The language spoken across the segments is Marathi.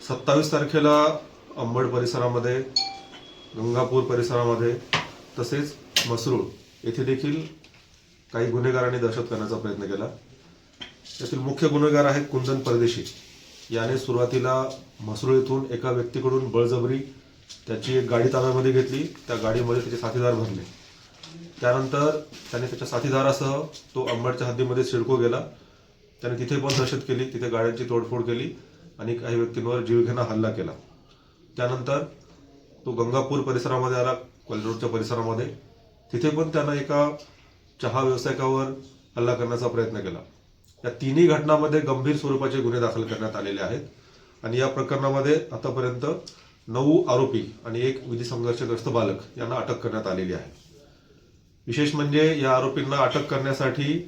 27 तारखेला अंबड परिसरामध्ये, गंगापूर परिसरामध्ये तसेच मसरूळ येथे देखील काही गुन्हेगारांनी दहशत करण्याचा प्रयत्न केला। यातील मुख्य गुन्हेगार आहेत कुंदन परदेशी। याने सुरुवातीला मसरूळ येथून एका व्यक्तीकडून बळजबरी त्याची एक गाडी ताब्यामध्ये घेतली। त्या गाडीमध्ये त्याचे साथीदार भरले। त्यानंतर त्याने त्याच्या साथीदारासह तो अंबडच्या हद्दीमध्ये सिडको गेला। त्याने तिथे पण दहशत केली, तिथे गाड्यांची तोडफोड केली आणि काही व्यक्तींवर जीवघेणा हल्ला केला। त्यानंतर तो गंगापूर परिसरामध्ये आला, कोल्हापूरच्या परिसरामध्ये। तिथे पण त्याने एका चहा व्यावसायिकावर हल्ला करण्याचा प्रयत्न केला। या तिन्ही घटनांमध्ये गंभीर स्वरूपाचे गुन्हे दाखल करण्यात आलेले आहेत आणि या प्रकरणामध्ये आतापर्यंत 9 आरोपी आणि 1 विधी संघर्षग्रस्त बालक यांना अटक करण्यात आलेली आहे। विशेष म्हणजे या आरोपींना अटक करण्यासाठी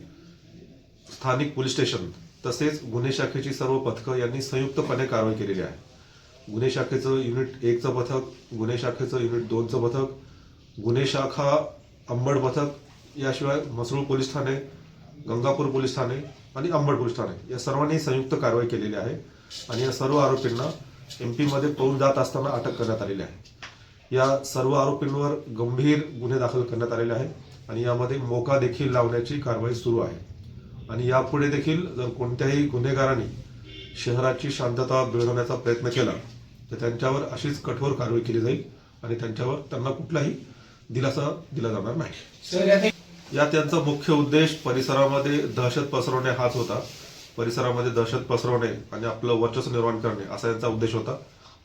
स्थानिक पोलीस स्टेशन तसेच गुन्हे शाखेची सर्व पथकं यांनी संयुक्तपणे कारवाई केलेली आहे। गुन्हे शाखेचं युनिट 1चं पथक, गुन्हे शाखेचं युनिट 2चं पथक, गुन्हे शाखा अंबड पथक, याशिवाय मसरूळ पोलीस ठाणे, गंगापूर पोलीस ठाणे आणि अंबड पोलीस ठाणे या सर्वांनी संयुक्त कारवाई केलेली आहे आणि या सर्व आरोपींना MP मध्ये पळून जात असताना अटक करण्यात आलेली आहे। या सर्व आरोपींवर गंभीर गुन्हे दाखल करण्यात आलेले आहेत आणि यामध्ये मोका देखील लावण्याची कारवाई सुरू आहे आणि यापुढे देखील जर कोणत्याही गुन्हेगारांनी शहराची शांतता बिघडवण्याचा प्रयत्न केला तर त्यांच्यावर अशीच कठोर कारवाई केली जाईल आणि त्यांना कुठलाही दिलासा दिला जाणार नाही। यात त्यांचा मुख्य उद्देश परिसरामध्ये दहशत पसरवणे हाच होता। परिसरामध्ये दहशत पसरवणे आणि आपलं वर्चस्व निर्माण करणे असा यांचा उद्देश होता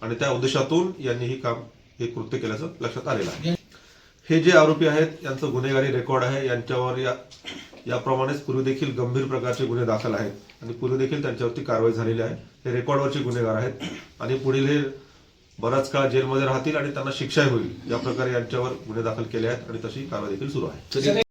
आणि त्या उद्देशातून यांनी हे कृत्य केल्याचं लक्षात आलेलं आहे। हे जे आरोपी आहेत यांचं गुन्हेगारी रेकॉर्ड आहे। यांच्यावर याप्रमाणेच पूर्वी देखील गंभीर प्रकारचे गुन्हे दाखल आहेत आणि पूर्वी देखील त्यांच्यावरती कारवाई झालेली आहे। हे रेकॉर्डवरचे गुन्हेगार आहेत आणि पुढील हे बराच काळ जेलमध्ये राहतील आणि त्यांना शिक्षाही होईल। या प्रकारे यांच्यावर गुन्हे दाखल केले आहेत आणि तशी कारवाई देखील सुरू आहे।